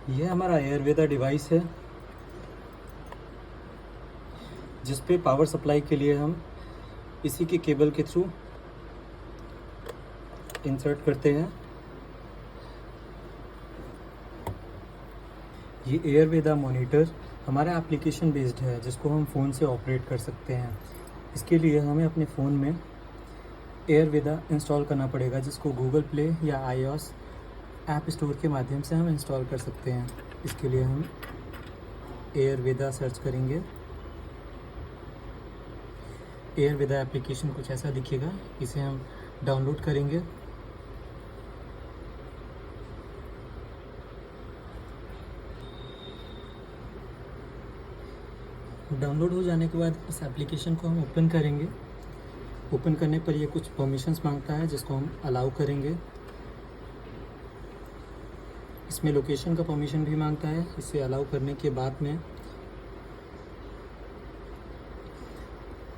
ये हमारा एयरवेदा डिवाइस है जिस पे पावर सप्लाई के लिए हम इसी के केबल के थ्रू इंसर्ट करते हैं। ये एयरवेदा मॉनिटर हमारा एप्लीकेशन बेस्ड है जिसको हम फ़ोन से ऑपरेट कर सकते हैं। इसके लिए हमें अपने फ़ोन में एयरवेदा इंस्टॉल करना पड़ेगा, जिसको गूगल प्ले या iOS ऐप स्टोर के माध्यम से हम इंस्टॉल कर सकते हैं। इसके लिए हम एयरवेदा सर्च करेंगे। एयरवेदा एप्लीकेशन कुछ ऐसा दिखेगा, इसे हम डाउनलोड करेंगे। डाउनलोड हो जाने के बाद इस एप्लीकेशन को हम ओपन करेंगे। ओपन करने पर ये कुछ परमिशंस मांगता है जिसको हम अलाउ करेंगे। इसमें लोकेशन का परमिशन भी मांगता है। इसे अलाउ करने के बाद में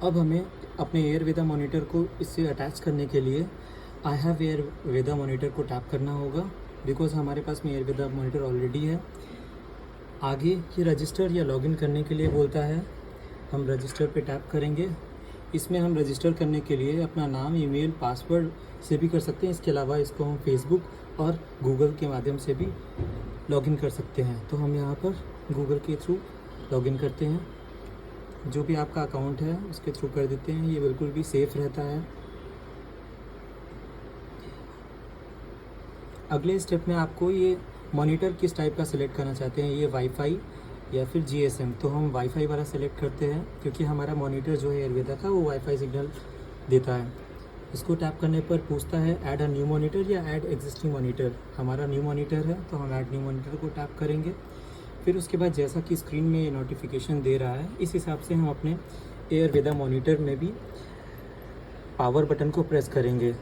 अब हमें अपने एयरवेदा मॉनिटर को इससे अटैच करने के लिए आई हैव एयरवेदा मॉनिटर को टैप करना होगा, बिकॉज़ हमारे पास में एयरवेदा मॉनिटर ऑलरेडी है। आगे ये रजिस्टर या लॉगिन करने के लिए बोलता है, हम रजिस्टर पे टैप करेंगे। इसमें हम रजिस्टर करने के लिए अपना नाम, ईमेल, पासवर्ड से भी कर सकते हैं। इसके अलावा इसको हम फेसबुक और गूगल के माध्यम से भी लॉगिन कर सकते हैं। तो हम यहाँ पर गूगल के थ्रू लॉगिन करते हैं। जो भी आपका अकाउंट है उसके थ्रू कर देते हैं। ये बिल्कुल भी सेफ़ रहता है। अगले स्टेप में आपको ये मॉनिटर किस टाइप का सिलेक्ट करना चाहते हैं, ये वाईफाई या फिर जीएसएम। तो हम वाईफाई वाला सेलेक्ट करते हैं, क्योंकि हमारा मॉनिटर जो है एयरवेदा का वो वाईफाई सिग्नल देता है। इसको टैप करने पर पूछता है ऐड अ न्यू मॉनिटर या ऐड एग्जिस्टिंग मॉनिटर। हमारा न्यू मॉनिटर है तो हम ऐड न्यू मॉनिटर को टैप करेंगे। फिर उसके बाद जैसा कि स्क्रीन में ये नोटिफिकेशन दे रहा है, इस हिसाब से हम अपने एयरवेदा मॉनिटर में भी पावर बटन को प्रेस करेंगे।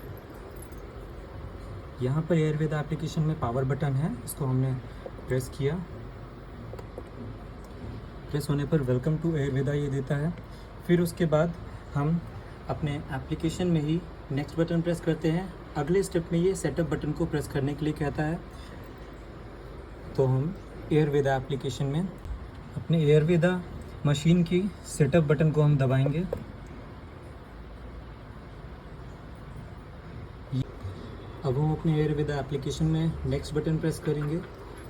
यहाँ पर एयरवेदा एप्लीकेशन में पावर बटन है, इसको हमने प्रेस किया। प्रेस होने पर वेलकम टू एयरवेदा ये देता है। फिर उसके बाद हम अपने एप्लीकेशन में ही नेक्स्ट बटन प्रेस करते हैं। अगले स्टेप में ये सेटअप बटन को प्रेस करने के लिए कहता है। तो हम एयरवेदा एप्लीकेशन में अपने एयरवेदा मशीन की सेटअप बटन को हम दबाएंगे। अब हम अपने एयरवेदा एप्लीकेशन में नेक्स्ट बटन प्रेस करेंगे।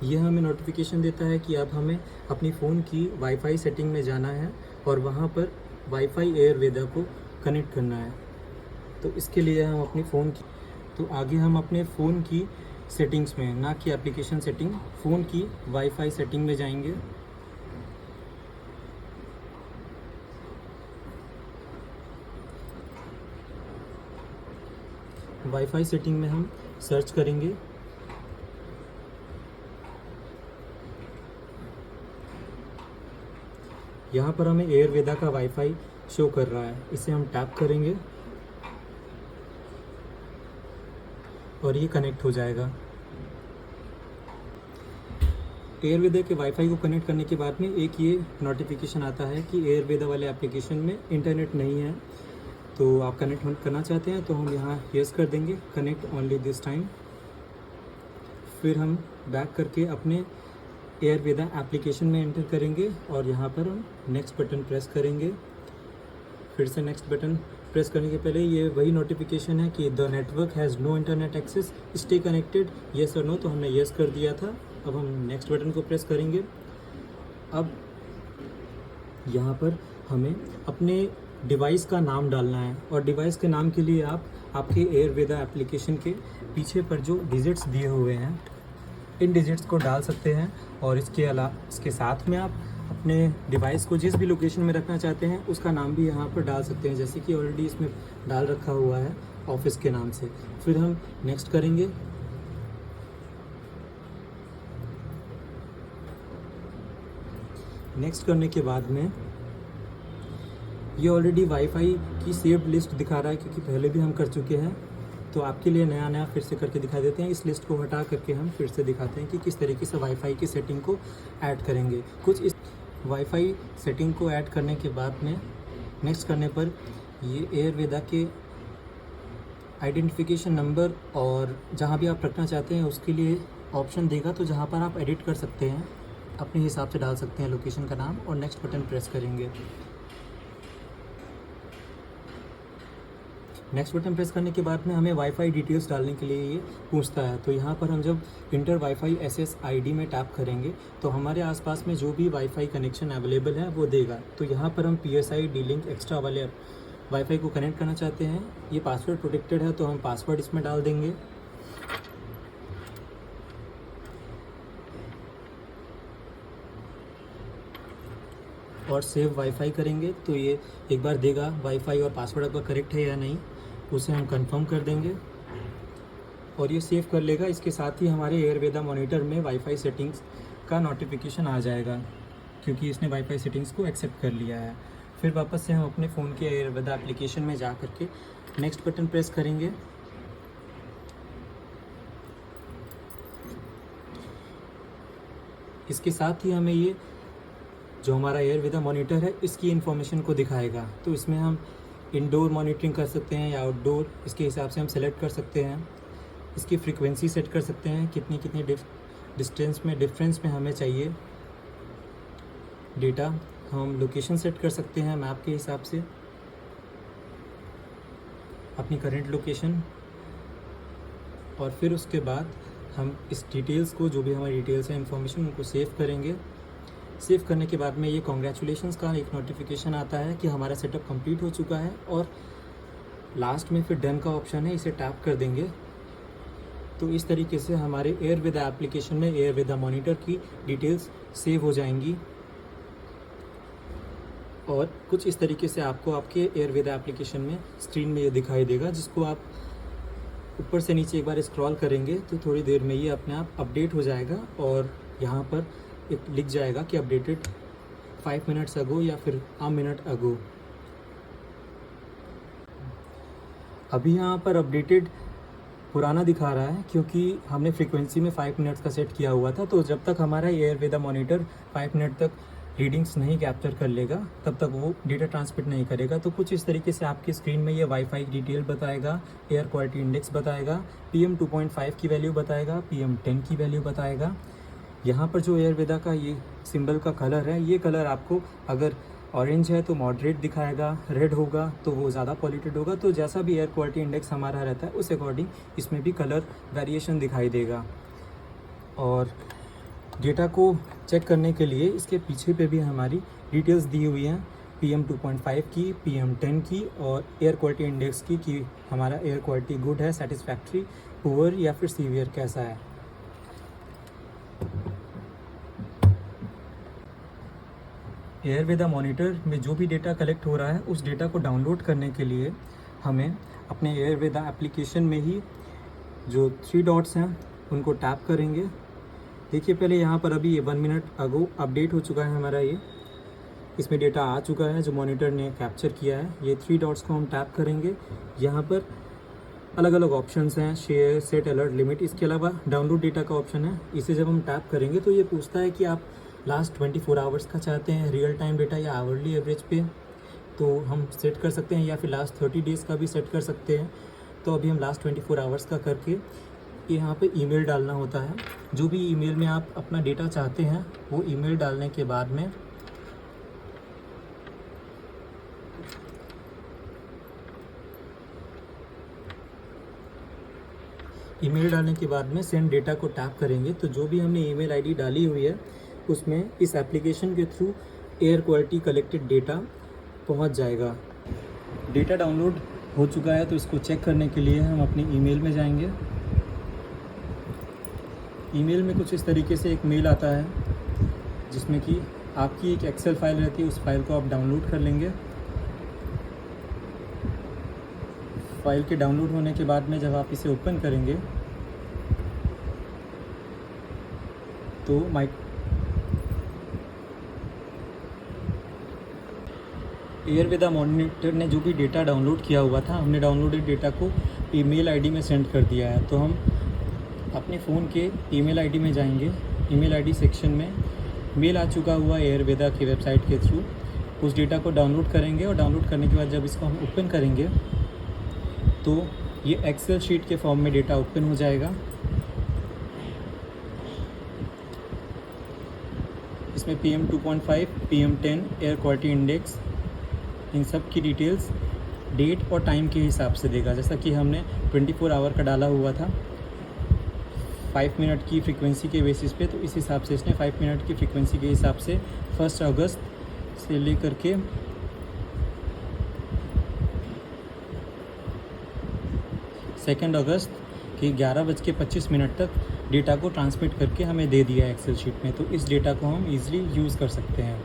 यह हमें नोटिफिकेशन देता है कि अब हमें अपनी फ़ोन की वाईफाई सेटिंग में जाना है और वहाँ पर वाईफाई एयरवेदा को कनेक्ट करना है। तो इसके लिए हम अपनी फ़ोन की आगे हम अपने फ़ोन की सेटिंग्स में, ना कि एप्लीकेशन सेटिंग, फ़ोन की वाईफाई सेटिंग में जाएंगे। वाईफाई सेटिंग में हम सर्च करेंगे। यहाँ पर हमें एयरवेदा का वाईफाई शो कर रहा है, इसे हम टैप करेंगे और ये कनेक्ट हो जाएगा। एयरवेदा के वाईफाई को कनेक्ट करने के बाद में एक ये नोटिफिकेशन आता है कि एयरवेदा वाले एप्लीकेशन में इंटरनेट नहीं है। तो आप कनेक्ट करना चाहते हैं तो हम यहाँ यस कर देंगे, कनेक्ट ओनली दिस टाइम। फिर हम बैक करके अपने एयरवेदा एप्लीकेशन में एंटर करेंगे और यहाँ पर हम नेक्स्ट बटन प्रेस करेंगे। फिर से नेक्स्ट बटन प्रेस करने के पहले ये वही नोटिफिकेशन है कि the network has no internet access, stay connected, yes और नो। तो हमने येस कर दिया था। अब हम नेक्स्ट बटन को प्रेस करेंगे। अब यहाँ पर हमें अपने डिवाइस का नाम डालना है और डिवाइस के नाम के लिए आप आपके एयरवेदा एप्लीकेशन के पीछे पर जो डिजिट्स दिए हुए हैं इन डिजिट्स को डाल सकते हैं। और इसके साथ में आप अपने डिवाइस को जिस भी लोकेशन में रखना चाहते हैं उसका नाम भी यहाँ पर डाल सकते हैं, जैसे कि ऑलरेडी इसमें डाल रखा हुआ है ऑफिस के नाम से। फिर हम नेक्स्ट करेंगे। नेक्स्ट करने के बाद में ये ऑलरेडी वाईफाई की सेव्ड लिस्ट दिखा रहा है, क्योंकि पहले भी हम कर चुके हैं। तो आपके लिए नया फिर से करके दिखा देते हैं। इस लिस्ट को हटा करके हम फिर से दिखाते हैं कि किस तरीके से वाईफाई की सेटिंग को ऐड करेंगे। कुछ इस वाईफाई सेटिंग को ऐड करने के बाद में नेक्स्ट करने पर ये एयरवेदा के आइडेंटिफिकेशन नंबर और जहाँ भी आप रखना चाहते हैं उसके लिए ऑप्शन देगा, तो जहाँ पर आप एडिट कर सकते हैं, अपने हिसाब से डाल सकते हैं लोकेशन का नाम, और नेक्स्ट बटन प्रेस करेंगे। नेक्स्ट बटन प्रेस करने के बाद में हमें वाईफाई डिटेल्स डालने के लिए ये पूछता है। तो यहाँ पर हम जब इंटर वाईफाई SSID में टैप करेंगे तो हमारे आसपास में जो भी वाईफाई कनेक्शन अवेलेबल है वो देगा। तो यहाँ पर हम PSI D-Link एक्स्ट्रा वाले वाईफाई को कनेक्ट करना चाहते हैं। ये पासवर्ड प्रोटेक्टेड है, तो हम पासवर्ड इसमें डाल देंगे। और सेव वाईफाई करेंगे तो ये एक बार देगा वाईफाई और पासवर्ड आपका करेक्ट है या नहीं, उसे हम कंफर्म कर देंगे और ये सेव कर लेगा। इसके साथ ही हमारे एयरवेदा मॉनिटर में वाईफाई सेटिंग्स का नोटिफिकेशन आ जाएगा, क्योंकि इसने वाईफाई सेटिंग्स को एक्सेप्ट कर लिया है। फिर वापस से हम अपने फ़ोन के एयरवेदा एप्लीकेशन में जा करके नेक्स्ट बटन प्रेस करेंगे। इसके साथ ही हमें ये जो हमारा एयरवेदा मॉनिटर है इसकी इन्फॉर्मेशन को दिखाएगा। तो इसमें हम इंडोर मॉनिटरिंग कर सकते हैं या आउटडोर, इसके हिसाब से हम सेलेक्ट कर सकते हैं। इसकी फ्रीक्वेंसी सेट कर सकते हैं, कितनी कितनी डिफरेंस में हमें चाहिए डेटा। हम लोकेशन सेट कर सकते हैं मैप के हिसाब से, अपनी करंट लोकेशन। और फिर उसके बाद हम इस डिटेल्स को, जो भी हमारी डिटेल्स हैं इन्फॉर्मेशन, उनको सेव करेंगे। सेव करने के बाद में ये कॉन्ग्रेचुलेशंस का एक नोटिफिकेशन आता है कि हमारा सेटअप कंप्लीट हो चुका है। और लास्ट में फिर डन का ऑप्शन है, इसे टैप कर देंगे। तो इस तरीके से हमारे एयरवेदा एप्लीकेशन में एयरवेदा मॉनिटर की डिटेल्स सेव हो जाएंगी। और कुछ इस तरीके से आपको आपके एयरवेदा एप्लीकेशन में स्क्रीन में ये दिखाई देगा, जिसको आप ऊपर से नीचे एक बार स्क्रॉल करेंगे तो थोड़ी देर में ये अपने आप अपडेट हो जाएगा। और यहाँ पर एक लिख जाएगा कि अपडेटेड 5 मिनट्स अगो या फिर a मिनट अगो। अभी यहाँ पर अपडेटेड पुराना दिखा रहा है, क्योंकि हमने फ्रीक्वेंसी में 5 मिनट्स का सेट किया हुआ था। तो जब तक हमारा एयरवेदा मॉनिटर 5 मिनट तक रीडिंग्स नहीं कैप्चर कर लेगा, तब तक वो डेटा ट्रांसमिट नहीं करेगा। तो कुछ इस तरीके से आपकी स्क्रीन में ये वाईफाई डिटेल बताएगा, एयर क्वालिटी इंडेक्स बताएगा, PM 2.5 की वैल्यू बताएगा, PM 10 की वैल्यू बताएगा। यहाँ पर जो एयरवेदा का ये सिंबल का कलर है, ये कलर आपको अगर ऑरेंज है तो मॉडरेट दिखाएगा, रेड होगा तो वो ज़्यादा पॉल्यूटेड होगा। तो जैसा भी एयर क्वालिटी इंडेक्स हमारा रहता है उस अकॉर्डिंग इसमें भी कलर वेरिएशन दिखाई देगा। और डेटा को चेक करने के लिए इसके पीछे पे भी हमारी डिटेल्स दी हुई हैं, PM 2.5 की, PM 10 की और एयर क्वालिटी इंडेक्स की, कि हमारा एयर क्वालिटी गुड है, सेटिस्फैक्ट्री, पुअर या फिर सीवियर कैसा है। एयरवेदा मॉनिटर में जो भी डेटा कलेक्ट हो रहा है उस डेटा को डाउनलोड करने के लिए हमें अपने एयरवेदा एप्लीकेशन में ही जो 3 डॉट्स हैं उनको टैप करेंगे। देखिए पहले यहाँ पर अभी ये 1 मिनट अगो अपडेट हो चुका है हमारा, ये इसमें डेटा आ चुका है जो मॉनिटर ने कैप्चर किया है। ये 3 डॉट्स को हम टैप करेंगे। यहाँ पर अलग अलग ऑप्शंस हैं, शेयर, सेट अलर्ट, लिमिट। इसके अलावा डाउनलोड डेटा का ऑप्शन है। इसे जब हम टैप करेंगे तो ये पूछता है कि आप लास्ट 24 आवर्स का चाहते हैं रियल टाइम डेटा या आवरली एवरेज पे। तो हम सेट कर सकते हैं या फिर लास्ट 30 डेज़ का भी सेट कर सकते हैं। तो अभी हम लास्ट 24 आवर्स का करके यहाँ पे ईमेल डालना होता है। जो भी ईमेल में आप अपना डेटा चाहते हैं वो ईमेल डालने के बाद में सेंड डेटा को टैप करेंगे। तो जो भी हमने ईमेल आईडी डाली हुई है उसमें इस एप्लीकेशन के through air quality collected data पहुंच जाएगा। डेटा डाउनलोड हो चुका है तो इसको चेक करने के लिए हम अपनी ईमेल में जाएंगे। ईमेल में कुछ इस तरीके से एक मेल आता है जिसमें कि आपकी एक एक्सेल फाइल रहती है, उस फाइल को आप डाउनलोड कर लेंगे। फाइल के डाउनलोड होने के बाद में जब आप इसे ओपन करेंगे तो एयरवेदा मॉनिटर ने जो भी डेटा डाउनलोड किया हुआ था, हमने डाउनलोडेड डेटा को ईमेल आईडी में सेंड कर दिया है। तो हम अपने फ़ोन के ईमेल आईडी में जाएंगे। ईमेल आईडी सेक्शन में मेल आ चुका हुआ एयरवेदा की वेबसाइट के थ्रू उस डेटा को डाउनलोड करेंगे। और डाउनलोड करने के बाद जब इसको हम ओपन करेंगे तो ये एक्सेल शीट के फॉर्म में डेटा ओपन हो जाएगा। इसमें PM 2.5, PM 10, air quality index, इन सब की डिटेल्स डेट और टाइम के हिसाब से देगा। जैसा कि हमने 24 आवर का डाला हुआ था 5 मिनट की फ्रीक्वेंसी के बेसिस पे, तो इस हिसाब से इसने 5 मिनट की फ्रीक्वेंसी के हिसाब से 1 अगस्त से लेकर के 2 अगस्त के 11:25 तक डेटा को ट्रांसमिट करके हमें दे दिया एक्सेल शीट में। तो इस डेटा को हम ईज़िली यूज़ कर सकते हैं।